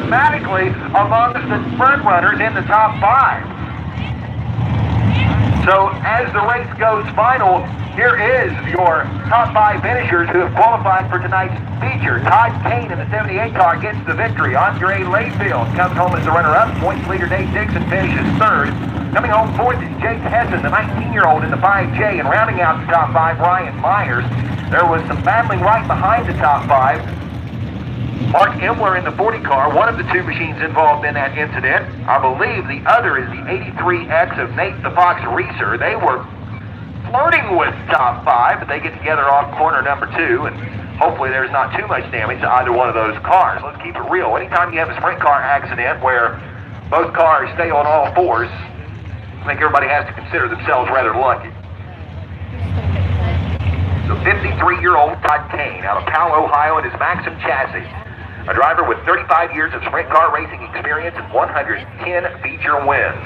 systematically amongst the front runners in the top 5. So as the race goes final, here is your top 5 finishers who have qualified for tonight's feature. Todd Kane in the 78 car gets the victory. Andre Layfield comes home as the runner-up. Points leader Dave Dixon finishes 3rd. Coming home 4th is Jake Hessen, the 19-year-old in the 5J. And rounding out the top 5, Ryan Myers. There was some battling right behind the top 5. Mark Imler in the 40 car, one of the 2 machines involved in that incident. I believe the other is the 83X of Nate the Fox Reeser. They were flirting with top 5, but they get together off corner number 2, and hopefully there's not too much damage to either one of those cars. Let's keep it real. Anytime you have a sprint car accident where both cars stay on all fours, I think everybody has to consider themselves rather lucky. So 53-year-old Todd Kane out of Powell, Ohio, in his Maxim chassis. A driver with 35 years of sprint car racing experience and 110 feature wins.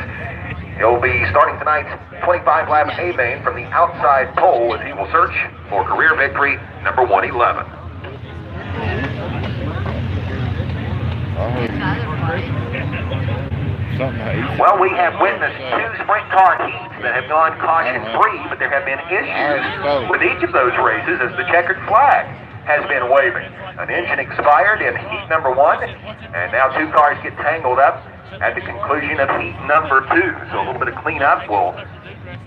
He'll be starting tonight's 25-lap A-main from the outside pole as he will search for career victory number 111. Well, we have witnessed 2 sprint car heats that have gone caution-free, but there have been issues with each of those races as the checkered flag has been waving. An engine expired in heat number 1, and now 2 cars get tangled up at the conclusion of heat number 2. So a little bit of cleanup will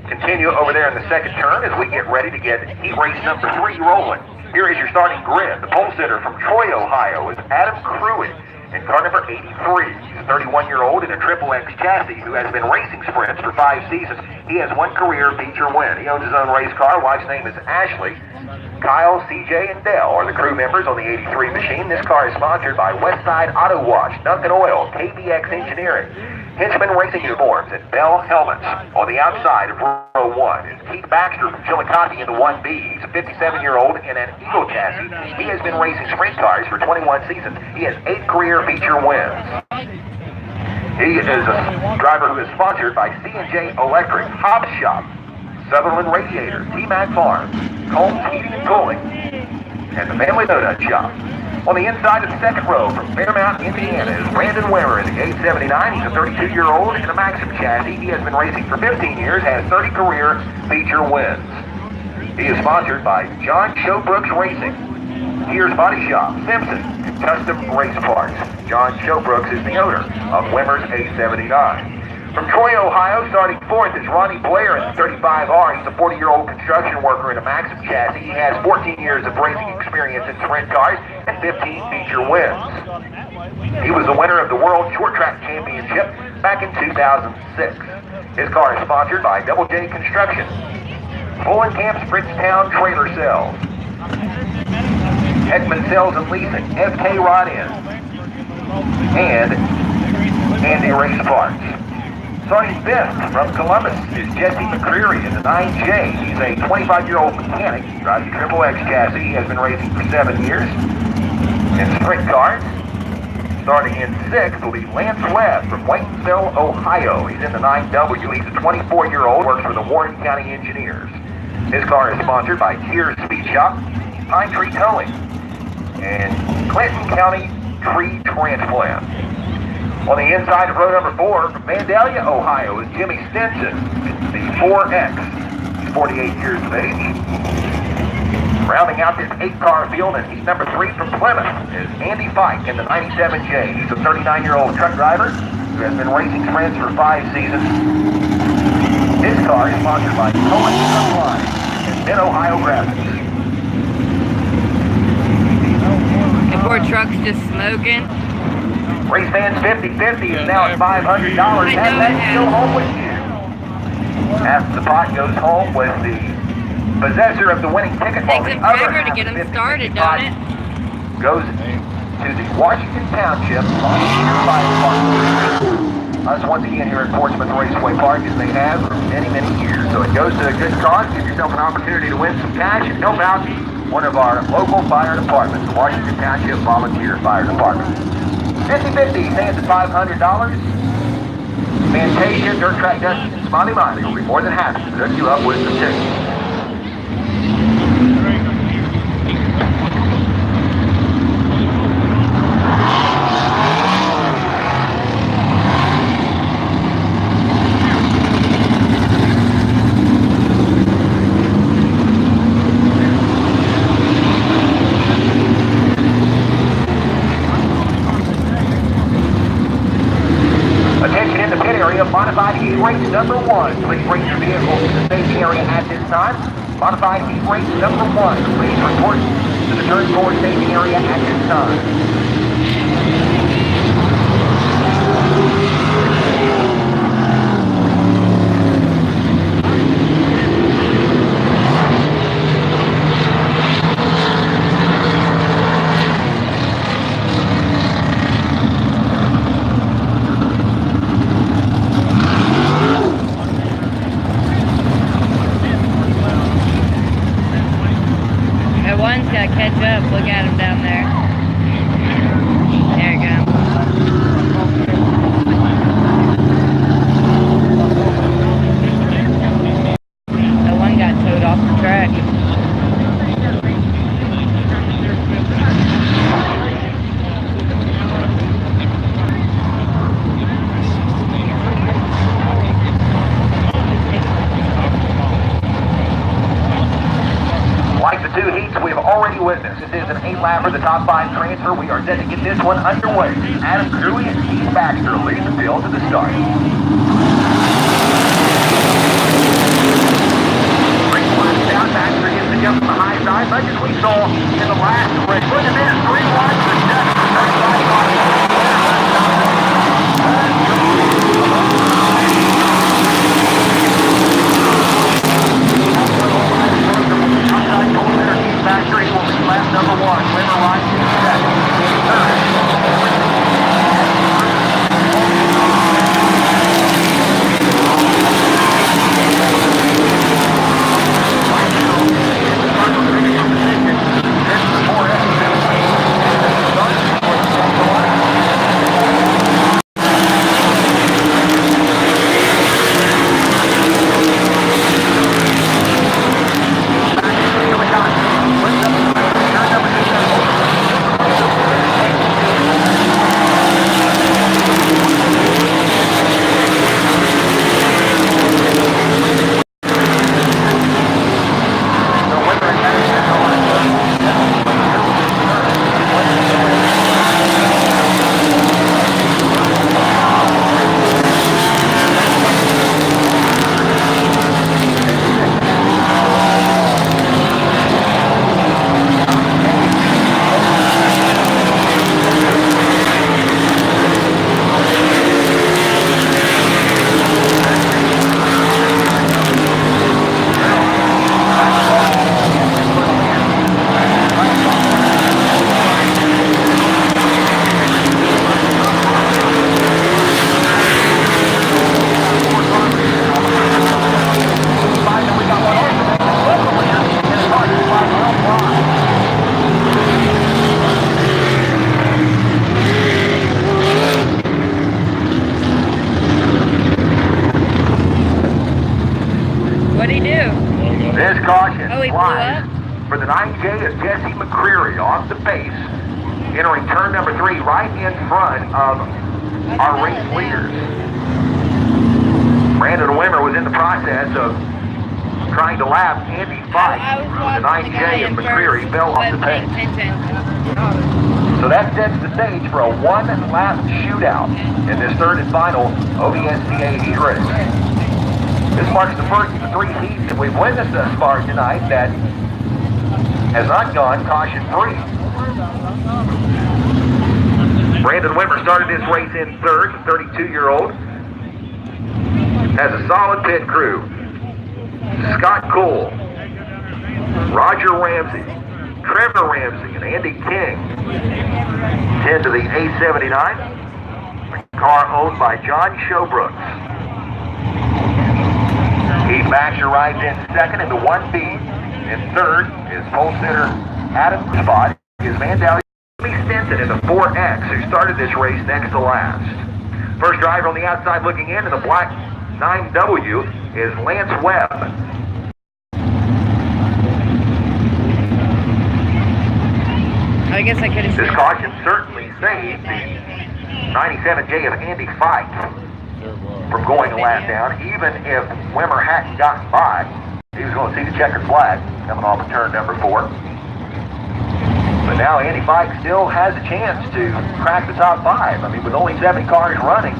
continue over there in the second turn as we get ready to get heat race number 3 rolling. Here is your starting grid. The pole sitter from Troy, Ohio is Adam Cruitt in car number 83. He's a 31-year-old in a Triple X chassis who has been racing sprints for 5 seasons. He has 1 career feature win. He owns his own race car. Wife's name is Ashley. Kyle, CJ, and Dell are the crew members on the 83 machine. This car is sponsored by Westside Auto Wash, Duncan Oil, KBX Engineering, Henchman Racing Uniforms, and Bell Helmets. On the outside of row 1 is Keith Baxter from Chillicothe in the 1B. He's a 57-year-old in an Eagle chassis. He has been racing sprint cars for 21 seasons. He has 8 career feature wins. He is a driver who is sponsored by C&J Electric, Hobbs Shop, Sutherland Radiator, T-Mac Farms, Combs Heating and Cooling, and the Family Donut Shop. On the inside of the second row from Fairmount, Indiana is Brandon Ware in the 879. He's a 32-year-old in a Maxim chassis. He has been racing for 15 years, has 30 career feature wins. He is sponsored by John Showbrooks Racing, Gears Body Shop, Simpson, and Custom Race Parts. John Showbrooks is the owner of Wimmer's 879. From Troy, Ohio, starting 4th is Ronnie Blair in the 35R. He's a 40-year-old construction worker in a Maxim chassis. He has 14 years of racing experience in sprint cars and 15 feature wins. He was the winner of the World Short Track Championship back in 2006. His car is sponsored by Double J Construction, Bullenkamp Bridgetown Trailer Sales, Heckman Sales and Leasing, FK Rod-In, and Andy Race Parts. Starting 5th from Columbus is Jesse McCreary in the 9J. He's a 25-year-old mechanic. He drives a Triple X chassis. He has been racing for 7 years in sprint cars. Starting in 6th will be Lance Webb from Whitensville, Ohio. He's in the 9W. He's a 24-year-old, works for the Warren County Engineers. His car is sponsored by Tears Speed Shop, Pine Tree Towing, and Clinton County Tree Transplant. On the inside of row number 4, from Vandalia, Ohio, is Jimmy Stinson, the 4X. He's 48 years of age. Rounding out this 8-car field in heat number 3 from Plymouth is Andy Fike in the 97J. He's a 39-year-old truck driver who has been racing sprints for 5 seasons. His car is sponsored by Cohen Truck Line and Mid-Ohio Graphics. The poor truck's just smoking. Race fans 50-50 is now at $500. Have that still home with you. After the pot goes home with the possessor of the winning ticket. Takes him forever to get him started, don't it? Goes to the Washington Township Volunteer Fire Department. Us once again here at Portsmouth Raceway Park as they have for many, many years. So it goes to a good cause. Give yourself an opportunity to win some cash and help out one of our local fire departments, the Washington Township Volunteer Fire Department. 50-50 stands at $500. Fantasia, Dirt Track Dusty, and Smiley Miley will be more than happy to hook you up with the ticket. heat race number 1. Please bring your vehicle to the safety area at this time. Modified heat race number 1. Please report to the turn 4 safety area at this time. That one's got to catch up. Look at him down there. There you go. That one got towed off the track. Like the 2 heats we've already witnessed, this is an 8-lapper, the top 5 transfer. We are set to get this one underway. Adam Cruey and Steve Baxter lead the field to the start. Great one down. Baxter gets the jump from the high side, much as we saw in the last race. Look at this, 3 wide for Dustin. Factory will be lap number 1. Wimmer rides in second. What'd he do? This caution Oh, he blew flies up? for the 9J is Jesse McCreary off the base, entering turn number 3 right in front of our race leaders. Brandon Wimmer was in the process of trying to lap Andy Fight. I was The watching the guy 9J in and McCreary first, fell off the wasn't paying pace. attention. So that sets the stage for a 1-lap shootout in this third and final OVSCA heat race. This marks the first of the 3 heats that we've witnessed thus far tonight that has not gone caution-free. Brandon Wimmer started this race in third. The 32-year-old has a solid pit crew. Scott Cole, Roger Ramsey, Trevor Ramsey, and Andy King tend to the A79, a car owned by John Showbrooks. Keith Baxter rides in second into 1B. In third is pole sitter Adam Spot. His Vandalia Jimmy Stinson in the 4X, who started this race next to last. First driver on the outside looking in the black 9W is Lance Webb. I guess I could have This seen. caution certainly saved the 97J of Andy Fight from going a lap down. Even if Wimmer hadn't gotten by, he was going to see the checkered flag coming off of turn number 4. But now Andy Fight still has a chance to crack the top 5. I mean, with only 7 cars running,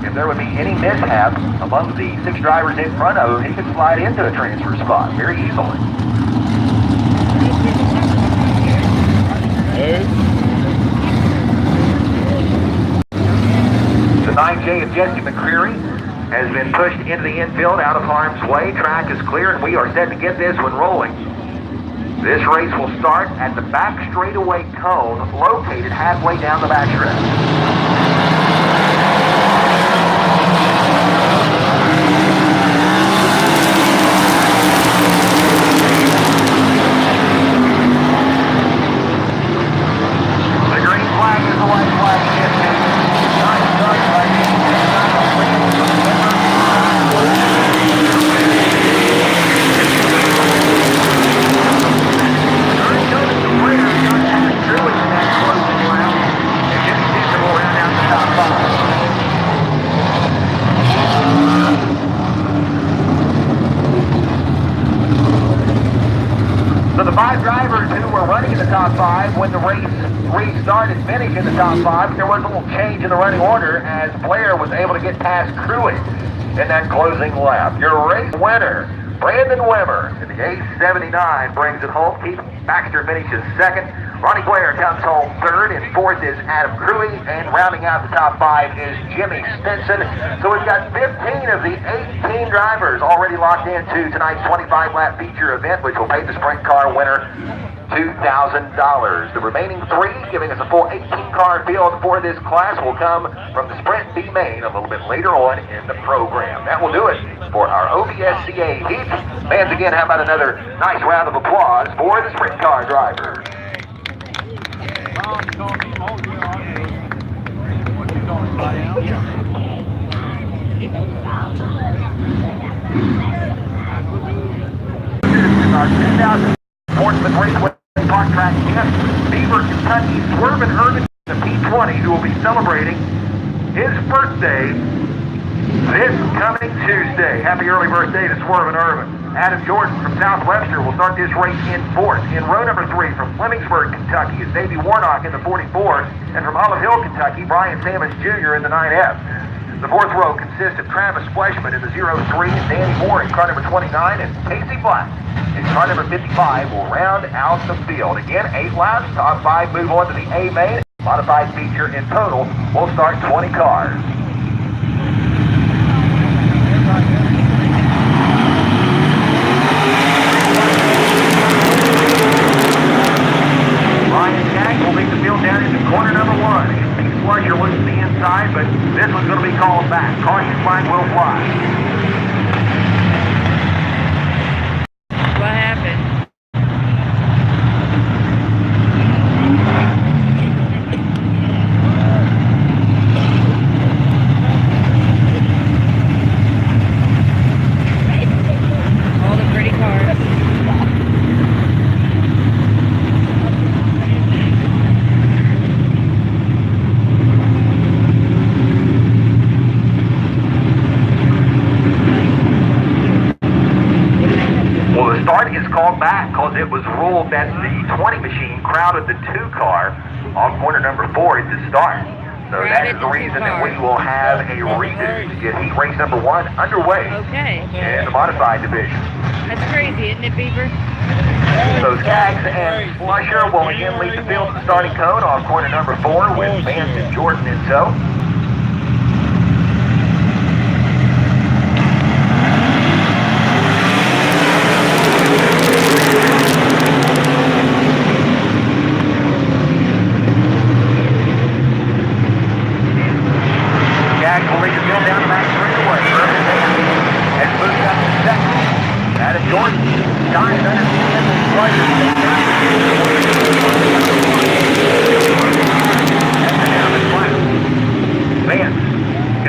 if there would be any mishap among the 6 drivers in front of him, he could slide into a transfer spot very easily. The 9J of Jesse McCreary has been pushed into the infield out of harm's way. Track is clear, and we are set to get this one rolling. This race will start at the back straightaway cone located halfway down the backstretch. The green flag is the white flag. So the 5 drivers who were running in the top 5 when the race restarted finished in the top 5. There was a little change in the running order as Blair was able to get past Cruitt in that closing lap. Your race winner, Brandon Wimmer, in the A79 brings it home. Keith Baxter finishes second. Ronnie Blair comes home third, and fourth is Adam Cruey, and rounding out the top 5 is Jimmy Stinson. So we've got 15 of the 18 drivers already locked into tonight's 25-lap feature event, which will pay the sprint car winner $2,000. The remaining 3, giving us a full 18-car field for this class, will come from the Sprint B main a little bit later on in the program. That will do it for our OVSCA heat. Fans, again, how about another nice round of applause for the sprint car drivers? Our 2000 Portsmouth Raceway Park Track champ, Beaver, Kentucky, Swervin Irvin, the P20, who will be celebrating his birthday this coming Tuesday. Happy early birthday to Swervin Irvin. Adam Jordan from South Webster will start this race in 4th. In row number 3 from Flemingsburg, Kentucky is Davey Warnock in the 44, and from Olive Hill, Kentucky, Brian Sammons Jr. in the 9F. The 4th row consists of Travis Fleshman in the 03, Danny Moore in car number 29, and Casey Black in car number 55 will round out the field. Again, 8 laps, top 5 move on to the A main. Modified feature in total will start 20 cars. Ryan Jack will lead the field down into corner number 1. Pete Slusher looks to the inside, but this one's going to be called back. Caution flag will fly. What happened? All the pretty cars. Called back because it was ruled that the 20 machine crowded the 2 car on corner number 4 at the start. So that is the reason that we will have a redo to get heat race number 1 underway in the modified division. That's crazy, isn't it, Beaver? So Skaggs and Slusher will again lead the field to the starting cone off corner number 4 with Vance and Jordan in tow.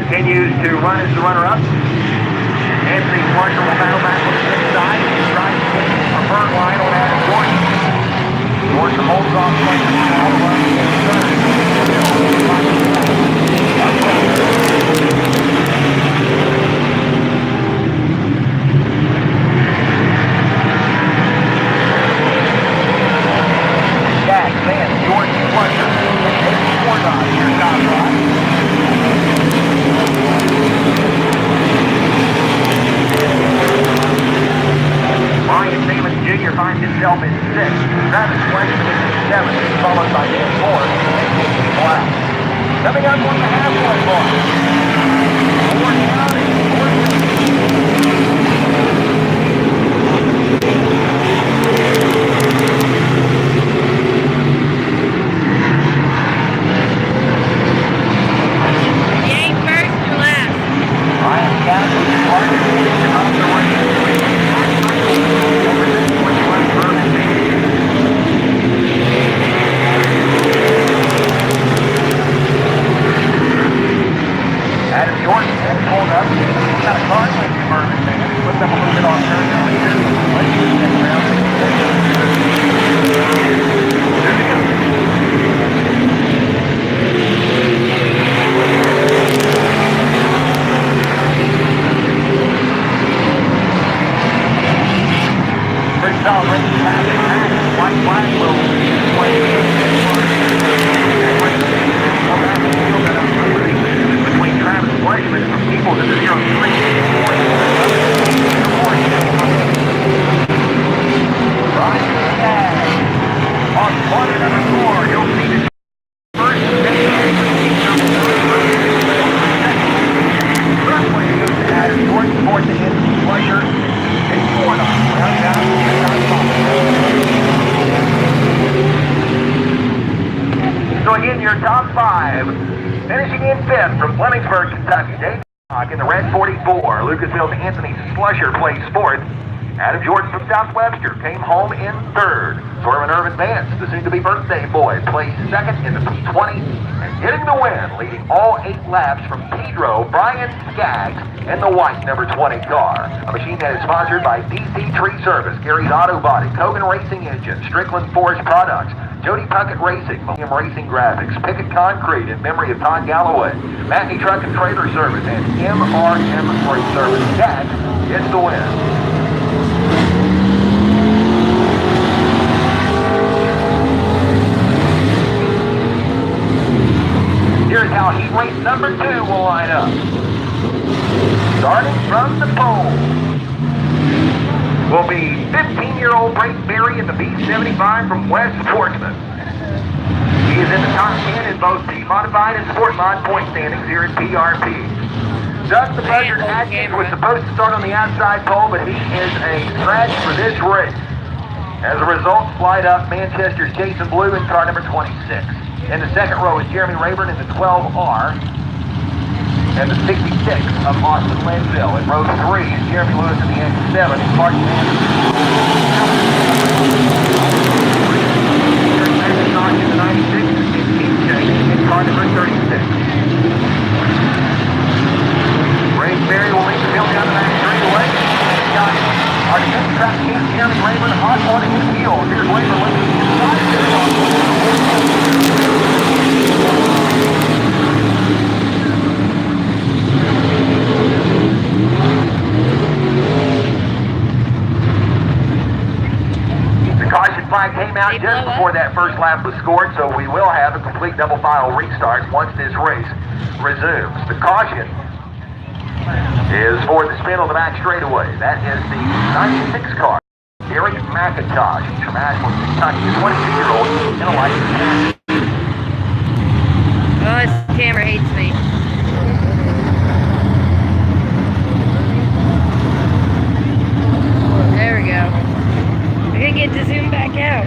Continues to run as the runner-up. Anthony Slusher will battle back on the inside. He tries to get a burn line on Adam Jordan. Jordan holds off Slusher all the way to the third. Jack, Van, Jordan, Slusher. Warnock here, top right. halfway mark. Ford County, You ain't first or last. Ryan County, Martin, on the way. Adam Jordan has pulled up. He's got a car with the Bourbon man. Flipped up a little bit off turn down here. Let's get the next round. There we go. Pretty solid racing traffic. White flag will between Travis Fleischman from Peoples in the 0-3. Ryan Stagg on corner number 4. You'll see the first runway goes to Adam Jordan, fourth to Anthony Fleischer, and fourth on round down. So again, your top 5. Finishing in 5th from Flemingsburg, Kentucky, Dave Hawk in the red 44. Lucasville's Anthony Slusher plays 4th. Adam Jordan from South Webster came home in 3rd. Swerve Irvin Vance, the soon-to-be birthday boy, plays 2nd in the P20. And getting the win, leading all 8 laps from Pedro, Brian Skaggs, and the white number 20 car. A machine that is sponsored by DC Tree Service, Gary's Auto Body, Cogan Racing Engine, Strickland Forest Products, Jody Puckett Racing, Millennium Racing Graphics, Pickett Concrete in memory of Todd Galloway, Matney Truck and Trailer Service, and MRM Freight Service. Skaggs gets the win. Here's how heat race number 2 will line up. Starting from the pole will be 15-year-old Brayton Berry in the B75 from West Portsmouth. He is in the top 10 in both the modified and sport mod point standings here at PRP. Doug the Buzzard Atkins was supposed to start on the outside pole, but he is a scratch for this race. As a result, slide up Manchester's Jason Blue in car number 26. In the second row is Jeremy Rayburn in the 12R. And the 66 of Austin Linville. In row 3 is Jeremy Lewis in the X7 and Martin Anderson. In the 96 and Keith Chase in car number 36. Ray Berry will lead the field down the back straightaway. Got our defense track king Jeremy Rayburn hot on his heels. Here's Rayburn leading inside. The caution flag came out just before that first lap was scored, so we will have a complete double file restart once this race resumes. The caution is for the spin on the back straightaway. That is the 96 car, Derek McIntosh from Ashland, Kentucky, a 22-year-old in a license. Oh, this camera hates me. There we go. I gotta get to zoom back out.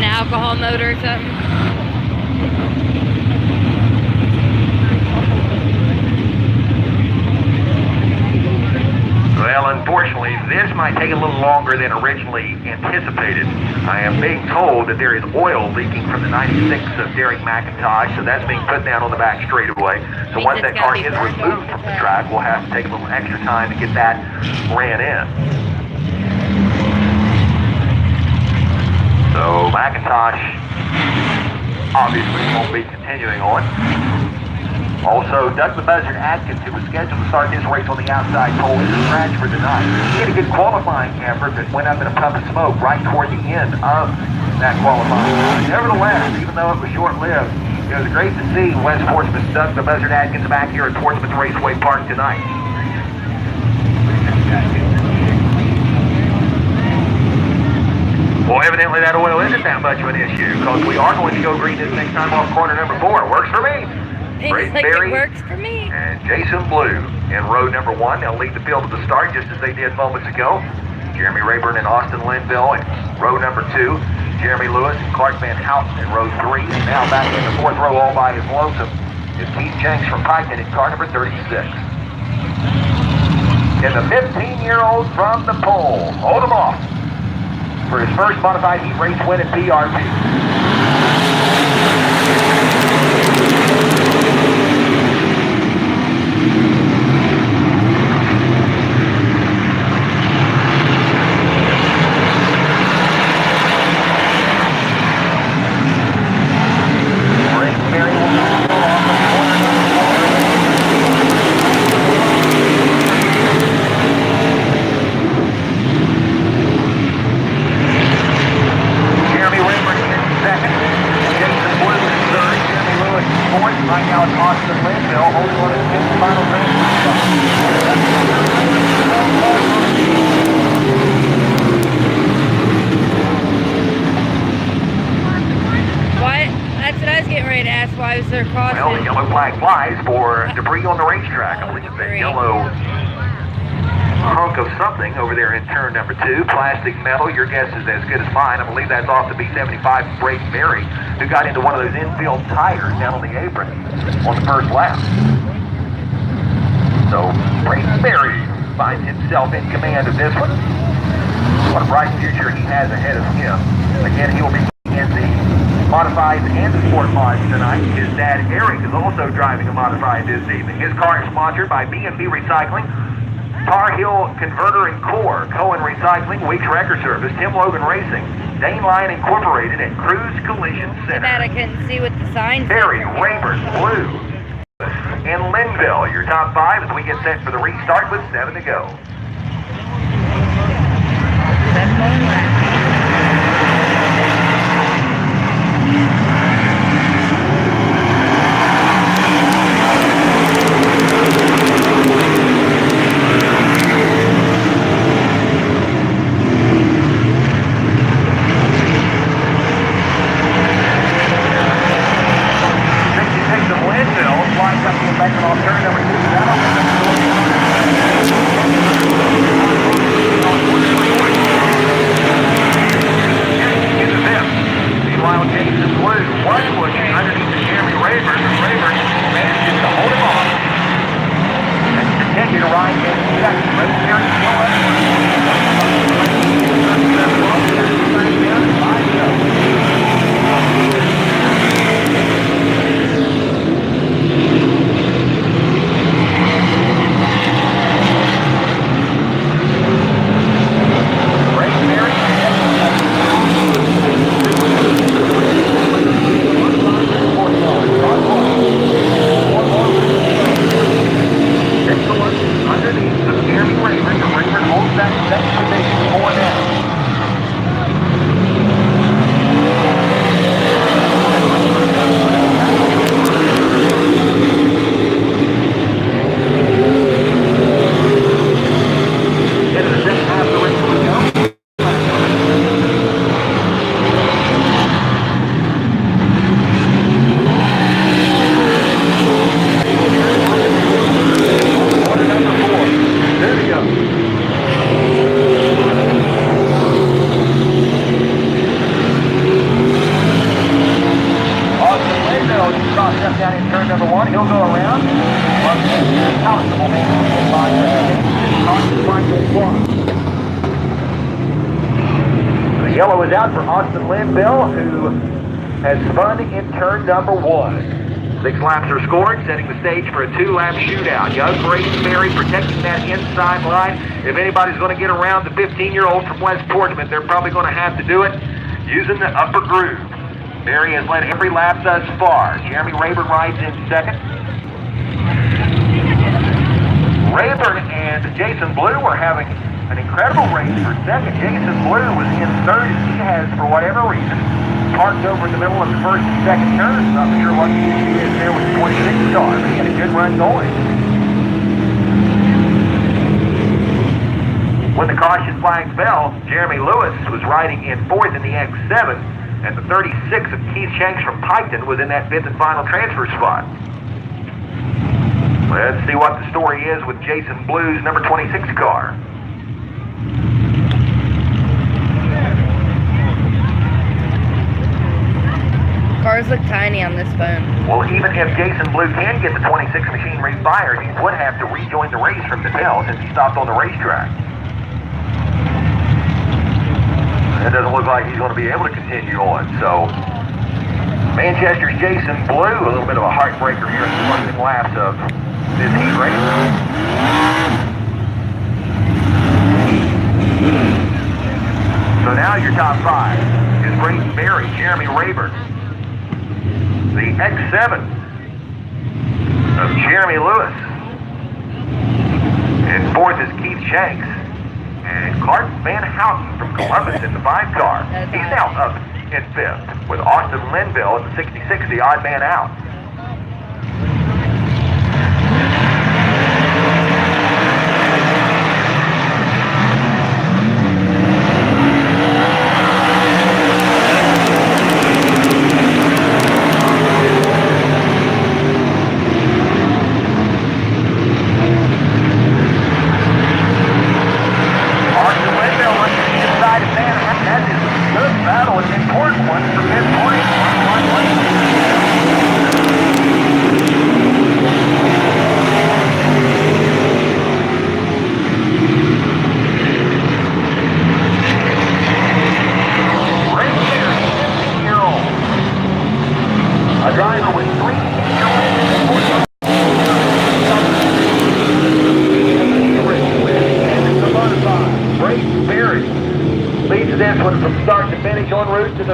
Alcohol motor or something? Well, unfortunately, this might take a little longer than originally anticipated. I am being told that there is oil leaking from the 96 of Derek McIntosh, so that's being put down on the back straightaway. So once that car is removed from the track, we'll have to take a little extra time to get that ran in. So McIntosh obviously won't be continuing on. Also, Doug the Buzzard Atkins, who was scheduled to start his race on the outside pole, is transferred tonight. He had a good qualifying effort that went up in a puff of smoke right toward the end of that qualifying. Nevertheless, even though it was short-lived, it was great to see West Portsmouth's Doug the Buzzard Atkins back here at Portsmouth Raceway Park tonight. Well, evidently that oil isn't that much of an issue, because we are going to go green this next time off corner number 4. Works for me. It's like it works for me. And Jason Blue in row number 1. They'll lead the field at the start just as they did moments ago. Jeremy Rayburn and Austin Linville in row number 2. Jeremy Lewis and Clark Van Houten in row 3. And now back in the 4th row all by his lonesome is Keith Jenks from Piketon in car number 36. And the 15-year-old from the pole, hold him off for his first modified heat race win at PRP. Right now it's Austin Linville holding on to his final race. What? That's what I was getting ready to ask. Why was there caution? Well, the yellow flag flies for debris on the racetrack. I believe it's that yellow hunk of something over there in turn number 2. Plastic metal, your guess is as good as mine. I believe that's off the B75 from Braden Berry, who got into one of those infield tires down on the apron on the first lap. So Braden Berry finds himself in command of this one. What a bright future he has ahead of him. Again, he will be in the modifieds and the sport mods tonight. His dad Eric is also driving a modified this evening. His car is sponsored by B&B Recycling, Tar Heel Converter and Core, Cohen Recycling, Weeks Wrecker Service, Tim Logan Racing, Dane Line Incorporated, and Cruise Collision Center. That I couldn't see what the sign said. Berry, Rayburn, Blue, and Linville, your top 5 as we get set for the restart with 7 to go. 7 more laps. The yellow is out for Austin Linville, who has spun in turn number 1. 6 laps are scored, setting the stage for a 2-lap shootout. Young Graceberry protecting that inside line. If anybody's going to get around the 15-year-old from West Portsmouth, they're probably going to have to do it using the upper groove. Berry has led every lap thus far. Jeremy Rayburn rides in second. Rayburn and Jason Blue are having an incredible race for second. Jason Blue was in third. He has, for whatever reason, parked over in the middle of the first and second turns. Not sure what the issue is there with the 26 car, but he had a good run going. When the caution flag fell, Jeremy Lewis was riding in fourth in the X7, and the 36 of Keith Shanks from Piketon was in that fifth and final transfer spot. Let's see what the story is with Jason Blue's number 26 car. Cars look tiny on this phone. Well, even if Jason Blue can get the 26 machine refired, he would have to rejoin the race from Natal since he stopped on the racetrack. It doesn't look like he's going to be able to continue on, so Manchester's Jason Blue, a little bit of a heartbreaker here in the closing laps of this heat race. So now your top 5 is Brayden Berry, Jeremy Rayburn, the X7 of Jeremy Lewis, and fourth is Keith Shanks, and Clark Van Houten from Columbus in the 5 car. He's now up in 5th, with Austin Linville in the 66, the odd man out.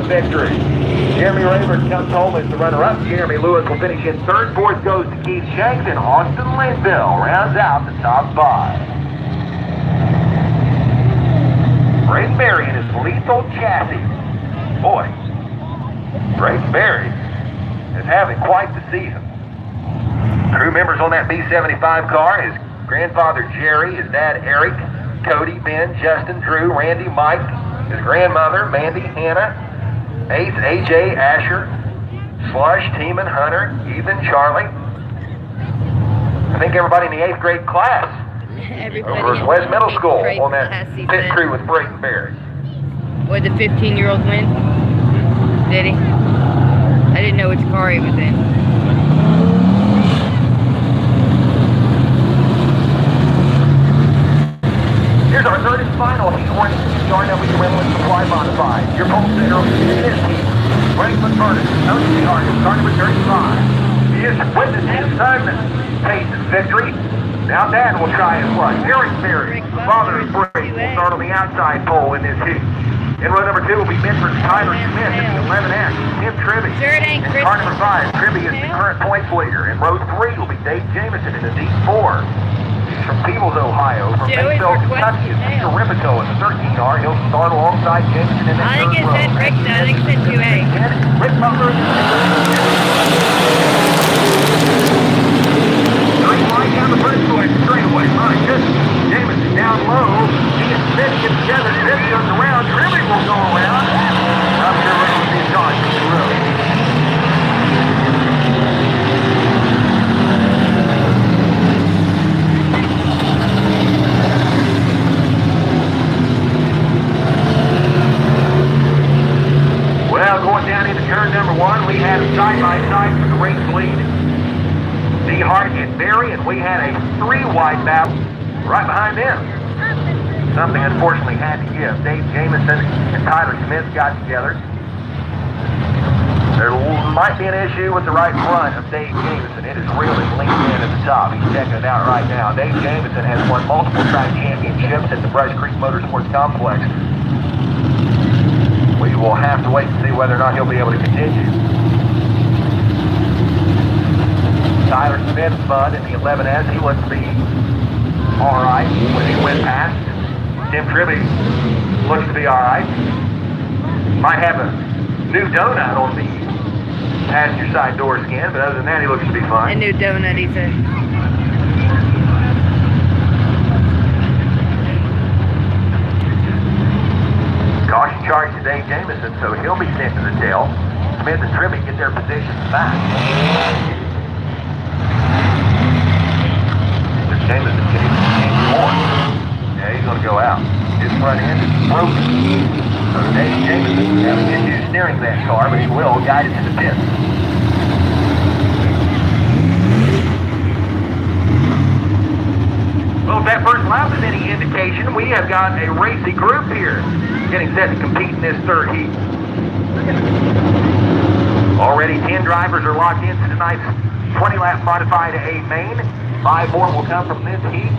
Victory. Jeremy Rayburn comes home as the runner-up. Jeremy Lewis will finish in third. Fourth goes to Keith Shanks, and Austin Linville rounds out the top 5. Brayden Berry in his lethal chassis. Boy, Brayden Berry is having quite the season. Crew members on that B75 car, his grandfather Jerry, his dad Eric, Cody, Ben, Justin, Drew, Randy, Mike, his grandmother Mandy, Hannah, Ace, AJ, Asher, Slush, Teeman, Hunter, Ethan, Charlie. I think everybody in the 8th grade class over at West Middle School on that pit crew with Brayden Berry. Would the 15-year-old win? Did he? I didn't know which car he was in. Here's our third and final. He's running car number Reynolds Supply Modified. Your pole sitter is his team. Running for Curtis, Tony Stark, car number 35. He is witnessing his son Pace's victory. Now Dad will try his luck. Eric Berry, father of Brady, will start on the outside pole in this heat. In row number 2 will be Medford's Tyler Smith in the 11X. Tim Tribby. In car number 5, Tribby is the current points leader. In row 3 will be Dave Jameson in the D4. He's from Peebles, Ohio. From Mayfield, Kentucky is Peter Ripito in the 13R. He'll start alongside Jameson in the third row. I think it said 2A. Rick Butler. Right down the first straightaway. My goodness. Jameson down low. He and Smith get together. Smith goes around. Tribby will go around. I'm sure Rick will be gone from the road. Well, going down into turn number 1, we had a side-by-side for the race lead. Dehart and Berry, and we had a 3-wide battle right behind them. something unfortunately had to give. Dave Jamison and Tyler Smith got together. There might be an issue with the right front of Dave Jamison. It is really leaned in at the top. He's checking it out right now. Dave Jamison has won multiple track championships at the Brush Creek Motorsports Complex. We will have to wait and see whether or not he'll be able to continue. Tyler Smith spun in the 11S. He looks to be all right when he went past. Tim Tribby looks to be all right. Might have a new donut on the passenger side door skin, but other than that, he looks to be A fine. new donut, he said. Caution charge to Dave Jamison, so he'll be sent to the tail. Smith and Tribby get their positions back. Mr. Jamison can even change more. Yeah, he's going to go out. His front end is broken. So Dave Jamison having issues steering that car, but he will guide it to the pit. Well, if that first lap is any indication, we have got a racy group here getting set to compete in this third heat. Already 10 drivers are locked into tonight's 20-lap modified A main. 5 more will come from this heat,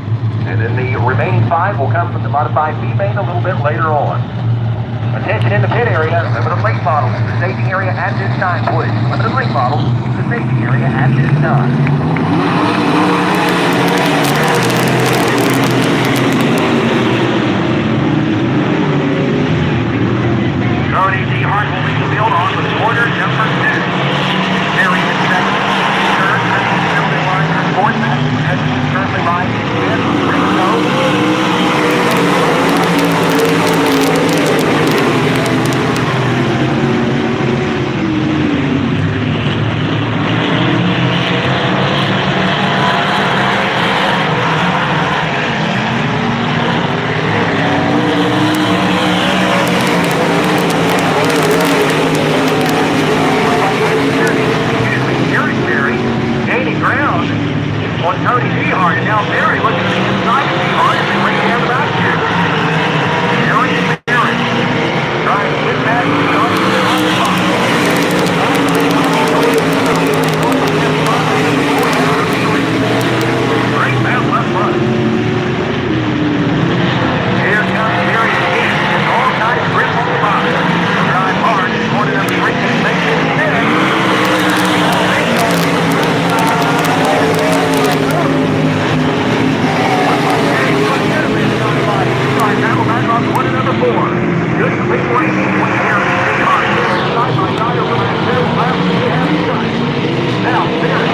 and then the remaining 5 will come from the modified B main a little bit later on. Attention in the pit area, limited late models to the staging area at this time, please. Limited late models to the staging area at this time. Tony Dehart will lead the field on with quarter number 2. Terry in second. Third, assembly line for fourth. As he currently rides in fifth. on Tony Dehart, and now Barry looking to the inside of Dehart as they race down the back here. Barry and Barry trying to get back to the on the spot. Great battle up front. Here comes Barry again, and all kinds of grip on the bottom. Drive hard, and one of them racing makes it instead. Battle back on one another four. Good quick racing between Barry and Dehart. Side by side over that middle lap. We have started. Now, Barry.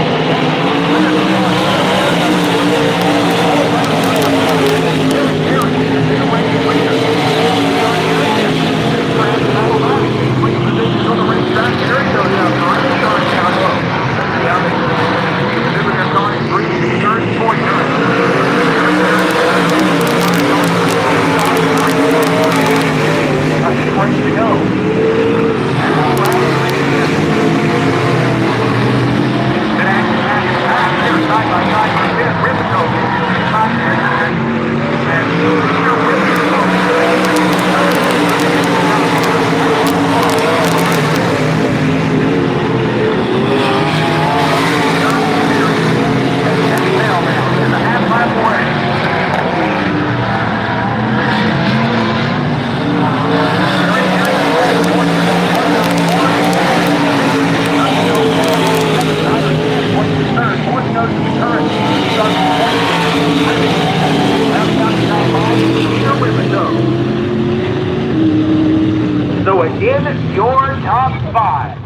So again, your top five.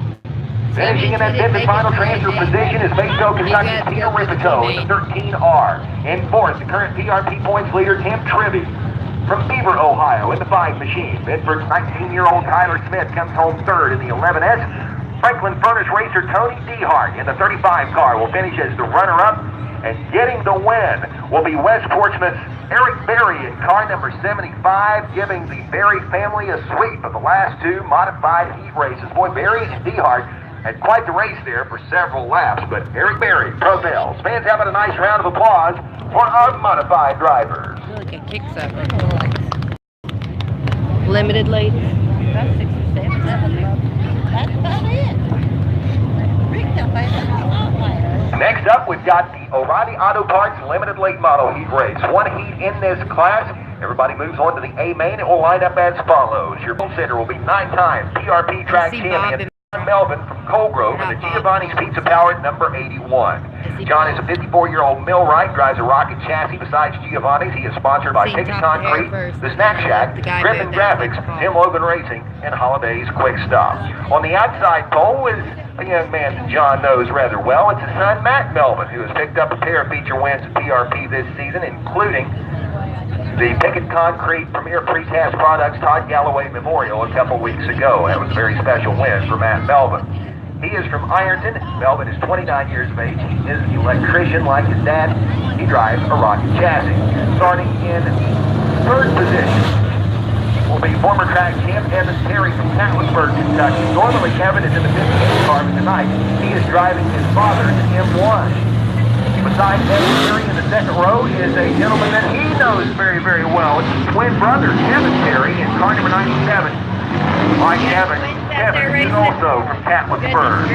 Finishing in that fifth and final transfer position is Batesville, Kentucky's Peter Rippetoe in the 13R. In fourth, the current PRP points leader, Tim Tribby. From Beaver, Ohio, in the 5 machine, Bedford's 19-year-old Tyler Smith comes home third in the 11S. Franklin Furnace racer Tony Dehart in the 35 car will finish as the runner-up. And getting the win will be West Portsmouth's Eric Berry in car number 75, giving the Berry family a sweep of the last 2 modified heat races. Boy, Berry and Dehart Had quite the race there for several laps, but Eric Berry prevails. Fans having a nice round of applause for our modified drivers. Look at kicks up. Limited ladies. About 6 or 7. That's about it. Rick don't buy the lot later. Next up, we've got the O'Reilly Auto Parts Limited Late Model Heat Race. One heat in this class. Everybody moves on to the A main. It will line up as follows. Your pole sitter will be 9-time PRP track champion John Melvin from Coal Grove and the Giovanni's Pizza Power at number 81. John is a 54-year-old millwright, drives a rocket chassis. Besides Giovanni's, he is sponsored by Picket Concrete, the Snack Shack, Griffin Graphics, Tim Logan Racing, and Holiday's Quick Stop. On the outside pole is a young man that John knows rather well. It's his son, Matt Melvin, who has picked up a pair of feature wins at PRP this season, including the Picket Concrete Premier Precast Products Todd Galloway Memorial a couple weeks ago. That was a very special win for Matt Melvin. He is from Ironton. Melvin is 29 years of age. He is an electrician like his dad. He drives a rocket chassis. Starting in third position will be former track champ Evan Terry from Catlettsburg, Kentucky. Normally Kevin is in the 15th car, but tonight he is driving his father's M1. Beside Evan Terry in the second row is a gentleman that he knows very, very well. It's his twin brother, Kevin Terry, in car number 97. Like Kevin is also from Catlettsburg.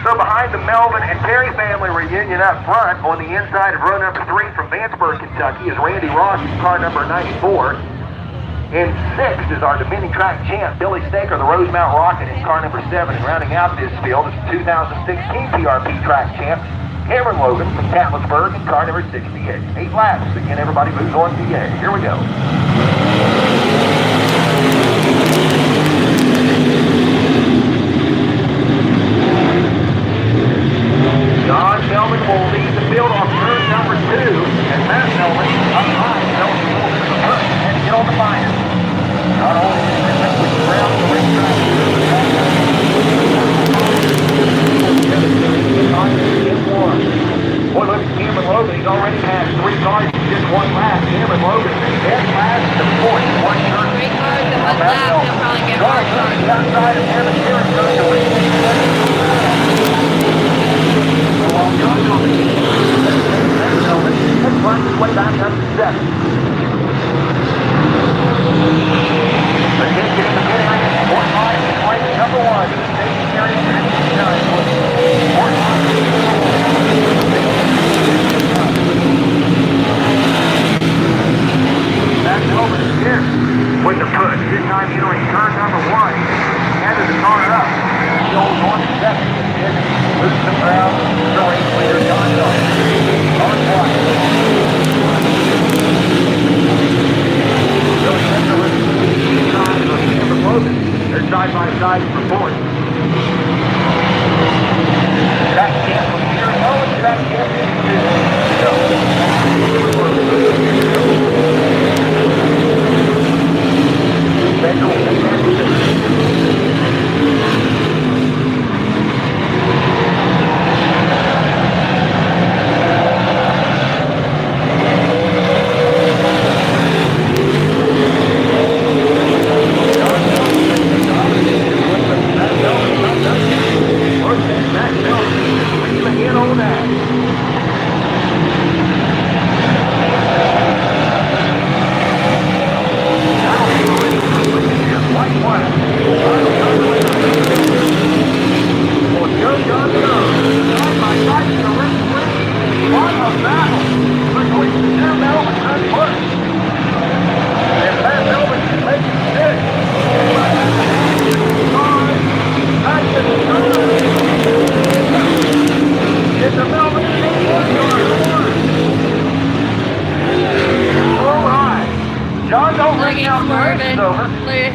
So behind the Melvin and Terry family reunion up front, on the inside of row number 3 from Vanceburg, Kentucky, is Randy Ross in car number 94. In sixth is our defending track champ, Billy Staker, the Rosemount Rocket, in car number 7. And rounding out this field is the 2016 PRP track champ, Cameron Logan from Catlettsburg in car number 68. 8 laps. Again, everybody moves on to the A. Here we go. John Melvin will lead the field on turn number 2, and Matt Melvin up high. Melvin will to the front and get on the fire. Not only is the ground the racetrack, boy, look at Cameron Logan. He's already passed 3 cars in just 1 lap. Cameron Logan dead last to 4th. 1 turn. 3 cars in 1 lap. They'll probably get more cars. Outside of Evan Terry goes to lead. John Melvin has run his way back up to 7th. Again, getting the pit lane. 4-5 is race number 1. Stationary Matt Melvin is here with the push. This time entering turn number 1. Handed the car up. He holds on to 2nd. Moves the ground. The race leader, John Melvin. On 1. They're side by side for 4th. Track champ from here. Oh, track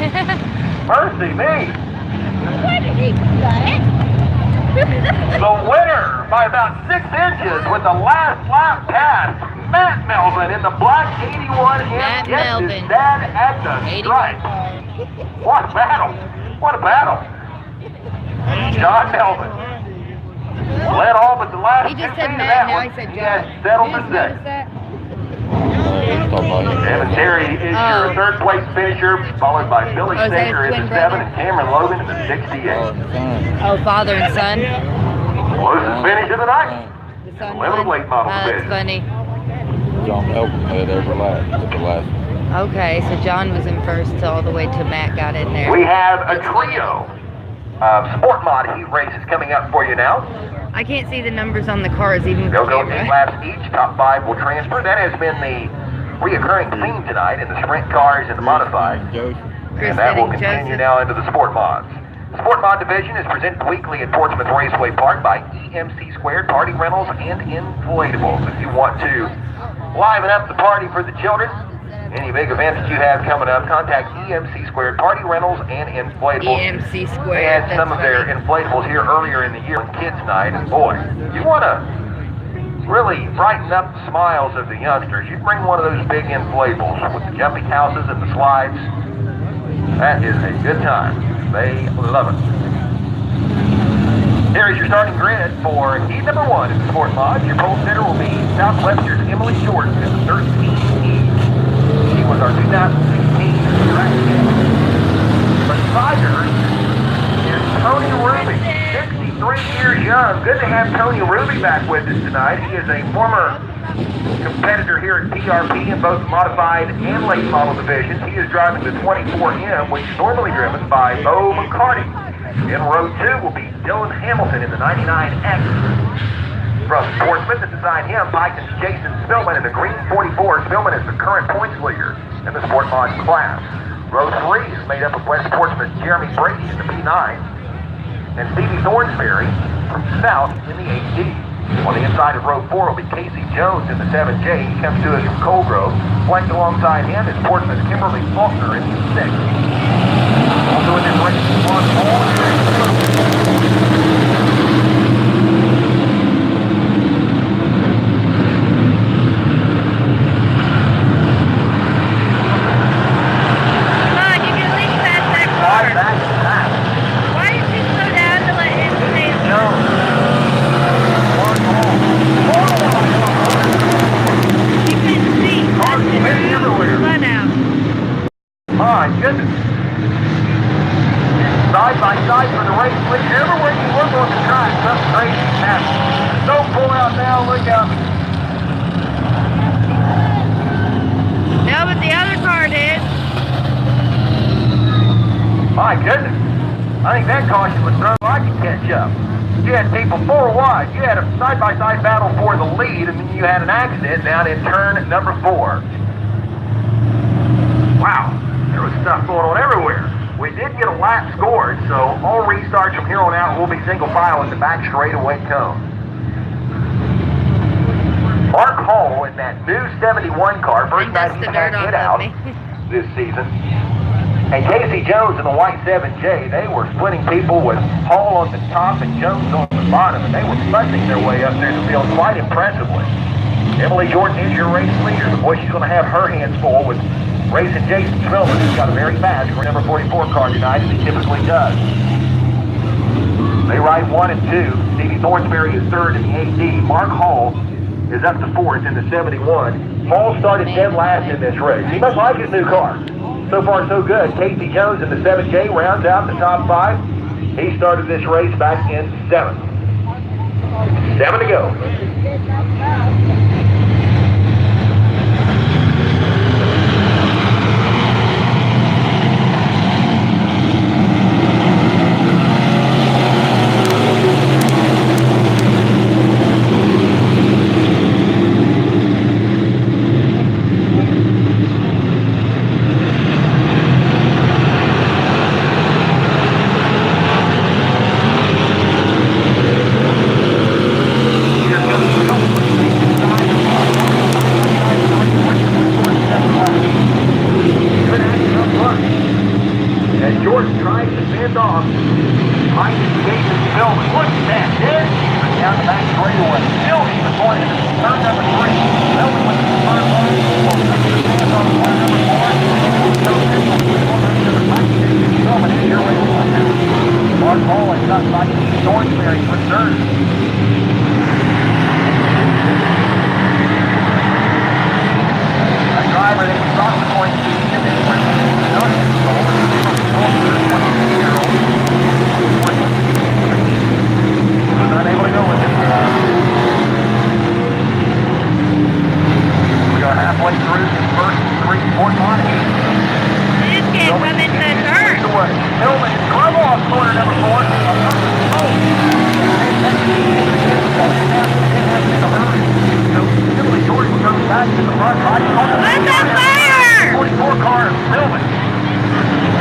Mercy me! Why did he do that? The winner by about 6 inches with the last lap pass, Matt Melvin in the black 81 Matt and gets Melvin. his dad at the stripe. What a battle! What a battle! John Melvin led all but the last He just 15 said of Matt, that now one. he said He John. has settled You the notice second. that? And And Terry is your third place finisher, followed by Billy Oh, is that Staker his in the twin 7 brother? and Cameron Logan in the 68. Oh, father and son? Closest finish of the night. The son Limited won? late model That's division. funny. John Elton had every lap at the last one. Okay, so John was in first till all the way to Matt got in there. We have a trio of Sport Mod heat races coming up for you now. I can't see the numbers on the cars even with They'll the go 8 camera. laps each. Top 5 will transfer. That has been the reoccurring theme tonight in the sprint cars and the modified. Joseph. Chris And that will Fitting, continue Joseph. now into the Sport Mods. The Sport Mod division is presented weekly at Portsmouth Raceway Park by EMC Squared Party Rentals and Inflatables. If you want to liven up the party for the children, any big event that you have coming up, contact EMC Squared Party Rentals and Inflatables. EMC They squared. had That's some of their funny. inflatables here earlier in the year on Kids Night, and boy, you want to really brighten up the smiles of the youngsters. You bring one of those big inflatables with the jumping houses and the slides. That is a good time. They love it. Here's your starting grid for heat number 1 in the Sport Mod. Your pole sitter will be Southwestern's Emily Jordan in the 13E. She was our 2016 track champion. Beside her is Tony Ruby, 63 years young. Good to have Tony Ruby back with us tonight. He is a former competitor here at PRP in both modified and late model divisions. He is driving the 24M, which is normally driven by Bo McCarty. In row 2 will be Dylan Hamilton in the 99X. From Portsmouth, and beside him, Pikes Jason Spillman in the green 44. Spillman is the current points leader in the Sport Mod class. Row 3 is made up of West Portsmouth's Jeremy Brady in the P9 and Stevie Thornsberry from South in the 8D. On the inside of row 4 will be Casey Jones in the 7J. He comes to us from Colgrove. Flanked alongside him is Portsmouth's Kimberly Faulkner in the 6. Also in this race is Ron Hall. Come on, you can at least pass that car. Why did you slow down to let him stay? You couldn't see. Cars spinning everywhere. Fun out. My goodness. Side by side for the race. Everywhere you look on the track, something crazy is happening. Don't pull out now, look out. No, but the other car did. My goodness. I think that caution was thrown. I could catch up. You had people 4 wide. You had a side-by-side battle for the lead, and then you had an accident down in turn number 4. Wow. There was stuff going on everywhere. We did get a lap scored, so all restarts from here on out will be single file in the back straightaway cone. Mark Hall in that new 71 car, first And time dust he's the had dirt it off out of me. this season. And Casey Jones in the white 7J, they were splitting people with Hall on the top and Jones on the bottom, and they were fussing their way up there to the field quite impressively. Emily Jordan is your race leader. Boy, she's going to have her hands full with racing Jason Spillman, who's got a very fast number 44 car tonight, as he typically does. They ride 1 and 2. Stevie Thornsberry is third in the 8D. Mark Hall is up to 4th in the 71. Hall started dead last in this race. He must like his new car. So far, so good. Casey Jones in the 7J rounds out the top 5. He started this race back in 7th. 7 to go. Fort Monty. This can't come into the turn. Hillman, glove off corner number 4. Emily Jordan comes back to the front. What's on fire? 44 car, Hillman.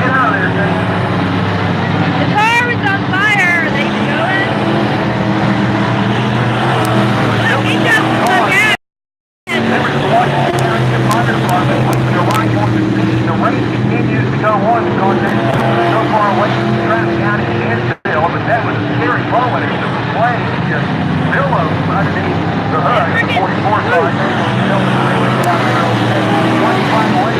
Get out of there, Jason. The car is on fire. Are they going? Look, he just look out. Members of the Washington Township Fire Department, the right on the scene. The race continues to go on because they're so far away from the traffic out in Hinsdale, but that was a scary moment as the flame just billows underneath the hood. The 44 car, they will still be racing down the road. 25 away.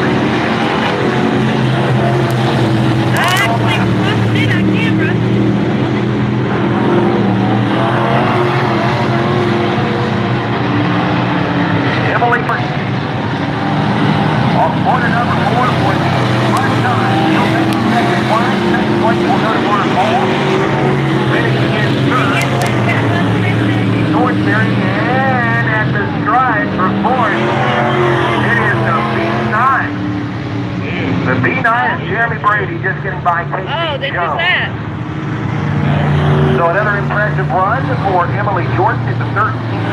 I actually watched it on camera. Emily off corner number 4 for the first time. She'll take the second one. Second place will go to Warren Hall. Finishing in third. Northbury, and at the stride for fourth, it is the B9. The B9 is Jeremy Brady just getting by Casey Oh, this is Jones. that. So another impressive run for Emily Jordan at the 13th.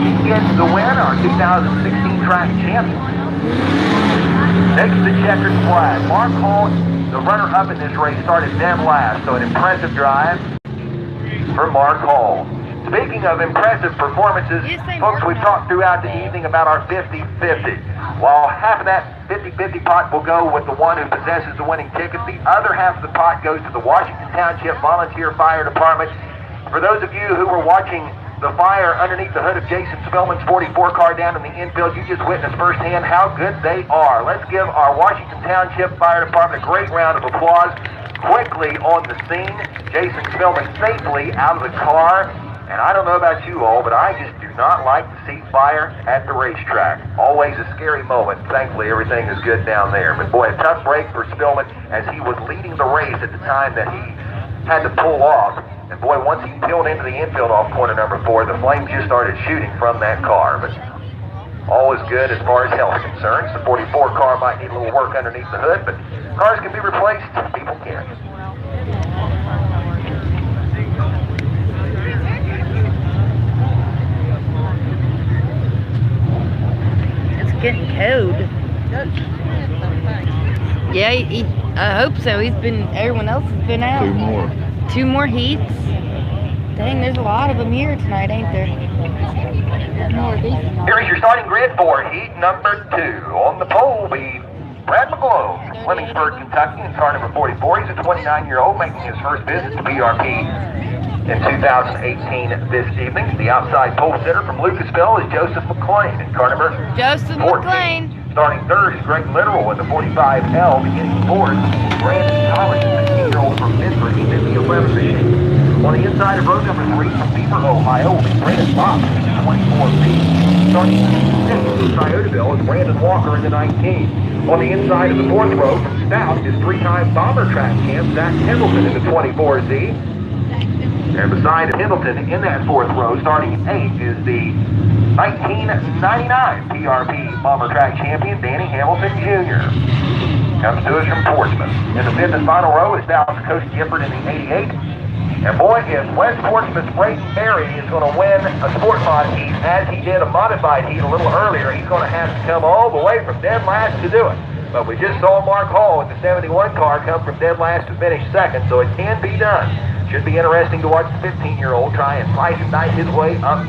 She gets the win, our 2016 track champion. Next, the checkered flag. Mark Hall, the runner-up in this race, started dead last, so an impressive drive for Mark Hall. Speaking of impressive performances, folks, we've talked throughout the evening about our 50-50. While half of that 50-50 pot will go with the one who possesses the winning ticket, the other half of the pot goes to the Washington Township Volunteer Fire Department. For those of you who were watching the fire underneath the hood of Jason Spillman's 44 car down in the infield, you just witnessed firsthand how good they are. Let's give our Washington Township Fire Department a great round of applause. Quickly on the scene, Jason Spillman safely out of the car. And I don't know about you all, but I just do not like to see fire at the racetrack. Always a scary moment. Thankfully, everything is good down there. But boy, a tough break for Spillman as he was leading the race at the time that he had to pull off. And boy, once he peeled into the infield off corner number 4, the flames just started shooting from that car. But all is good as far as health concerns. The 44 car might need a little work underneath the hood, but cars can be replaced. People can. Getting cold. Yeah, I hope so. Everyone else has been out. 2 more. 2 more heats. Dang, there's a lot of them here tonight, ain't there? Here is your starting grid for heat number 2. On the pole be Brad McGlone, Flemingford, Kentucky, and car number 44. He's a 29-year-old making his first visit to PRP in 2018 this evening. The outside pole sitter from Lucasville is Joseph McLean in car number Joseph 14. McLean. Starting third is Greg Literal in the 45L. Beginning fourth, Brandon Collins, a 16-year-old from Denver. He's in the 11 machine. On the inside of row number 3 from Beaver, Ohio, will be Brandon Fox in the 24B. Starting fifth from Sciotaville is Brandon Walker in the 19. On the inside of the 4th row from Stout is 3-time Bomber Track champ Zach Pendleton in the 24Z. And beside Pendleton in that 4th row, starting at 8th, is the 1999 PRP Bomber Track champion Danny Hamilton Jr. Comes to us from Portsmouth. In the 5th and final row is South Coast Gifford in the 88. And boy, if West Portsmouth's Brayton Berry is going to win a sport mod heat, as he did a modified heat a little earlier, he's going to have to come all the way from dead last to do it. But we just saw Mark Hall with the 71 car come from dead last to finish second, so it can be done. Should be interesting to watch the 15-year-old try and slice and dice his way up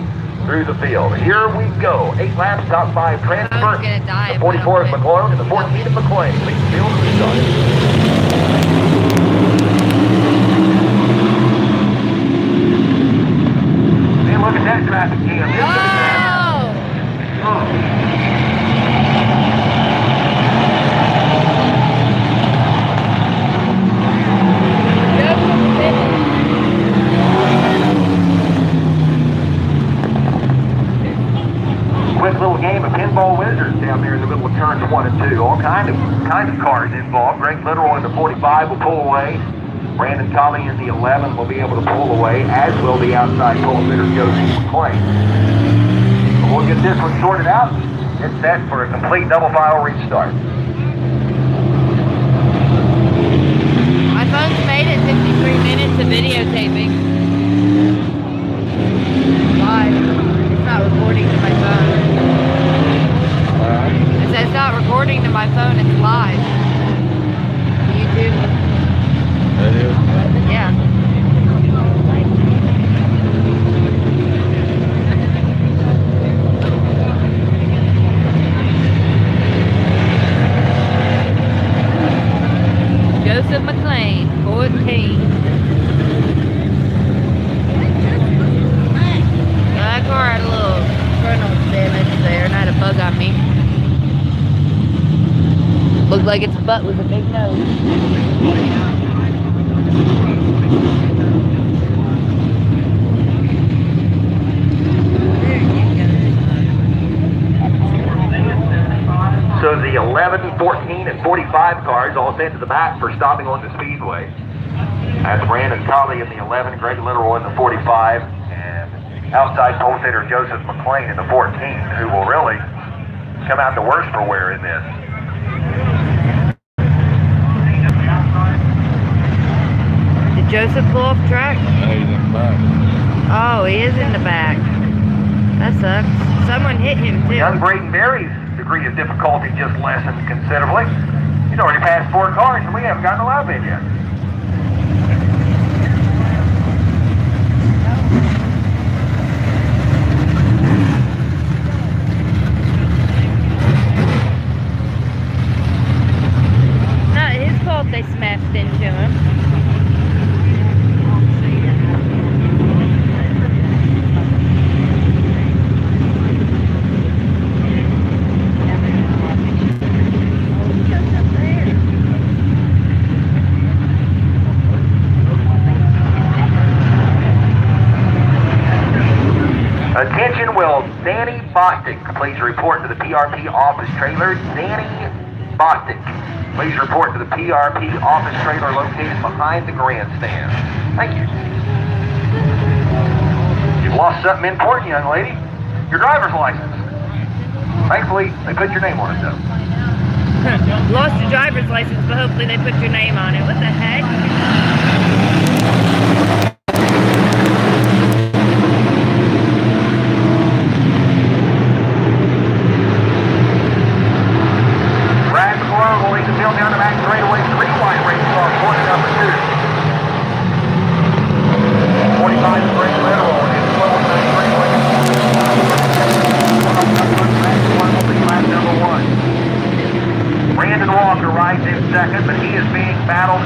through the field. Here we go. 8 laps, top 5 transfer. The 44 of McClone and the 14 of McLean. Lead the field to the start. Look at that traffic jam. Quick little game of pinball wizards down there in the middle of turns 1 and 2. All kinds of cars involved. Greg Literal in the 45 will pull away. Brandon Colley in the 11 will be able to pull away, as will the outside pole sitter Joseph McLean. We'll get this one sorted out. It's set for a complete double file restart. My phone's made it 53 minutes of videotaping. Live. It's not recording to my phone. It says it's not recording to my phone, it's live. YouTube. That is. Yeah. Joseph McLean, 14. That car had a little frontal damage there and had a bug on me. Looked like its butt was a big nose. So the 11, 14, and 45 cars all sent to the back for stopping on the speedway. That's Brandon Colley in the 11, Greg Little in the 45, and outside pole sitter Joseph McLean in the 14, who will really come out the worst for wear in this. Did Joseph pull off track? No, he's in the back. Oh, he is in the back. That sucks. Someone hit him too. Young Braden Berry's degree of difficulty just lessened considerably. He's already passed 4 cars and we haven't gotten a live bid yet. Not his fault they smashed into him. Attention, will Danny Bostic please report to the PRP office trailer? Danny Bostic, please report to the PRP office trailer located behind the grandstand. Thank you. You've lost something important, young lady. Your driver's license. Thankfully, they put your name on it, though. Lost your driver's license, but hopefully they put your name on it. What the heck? Will lead the field down the back straightaway. 3 wide race car, corner number 2. 45 is Greg Little, and 12 is straightaway. One will be lap number 1. Brandon Walker rides in second, but he is being battled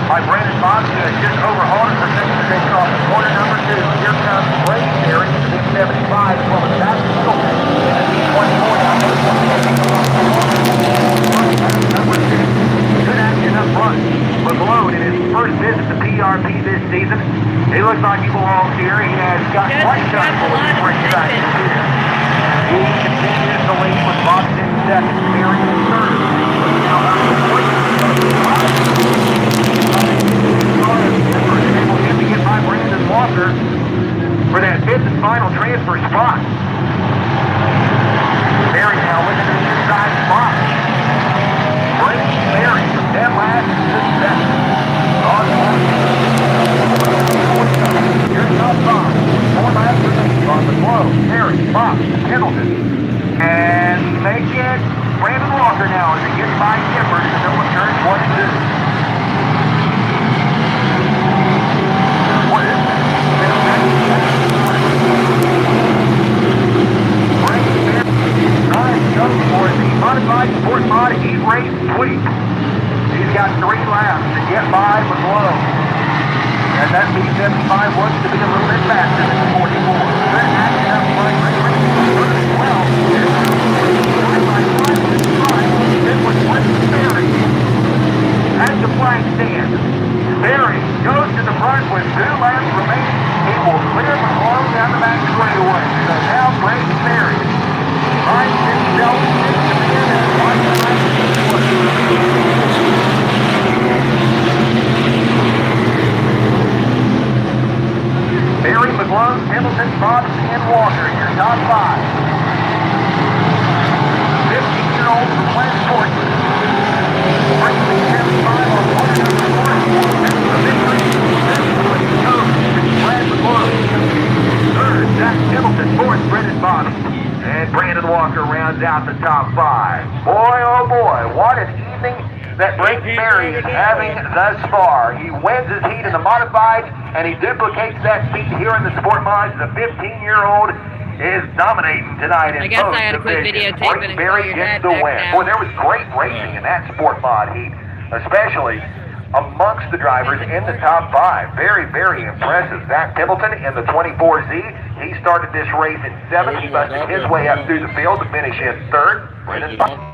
by Brandon Bostic, who has just overhauled it for second position off corner number 2. Here comes Braden Berry, the 75, as well as Zach Eagle in the B24. Number 2. Good action up front. McLeod in his first visit to PRP this season. He looks like he belongs here. He has got quite shot for his spring track this year. He continues to lead with Boston second, Berry in third. Now able to get by Brandon Walker for that 5th and final transfer spot. Berry now looking at the inside spot. Berry from dead last to second. Here's top 5. 4 laps remaining on the flow. Berry, Fox, Pendleton. And make it Brandon Walker now as he gets by Gifford in the middle of turns 1 and 2. What is it? Nice go for the modified sport mod E-Race Sweep. He's got 3 laps to get by McLeod. And that B75 wants to be a little bit faster than the 44. Good action up front. Well, this was Brandon Berry at the flag stand. Berry goes to the front with 2 laps remaining. He will clear McLeod down the back straightaway. So now Brandon Berry finds himself in the end and wants to make Berry, McLeod, Brendan Bobby. And Brandon Walker rounds out the top 5. Boy, oh boy, what an evening that Brent Berry is having thus far. He wins his heat in the modified, and he duplicates that feat here in the Sport Mods. The 15-year-old is dominating tonight in I guess both I had to quit divisions. videotaping Brent and Berry call your gets dad the back win. now. Boy, there was great racing in that Sport Mod heat, especially amongst the drivers in the top 5. Very, very impressive. Zach Templeton in the 24Z. He started this race in 7th. He busted his way up through the field to finish in 3rd. Brendan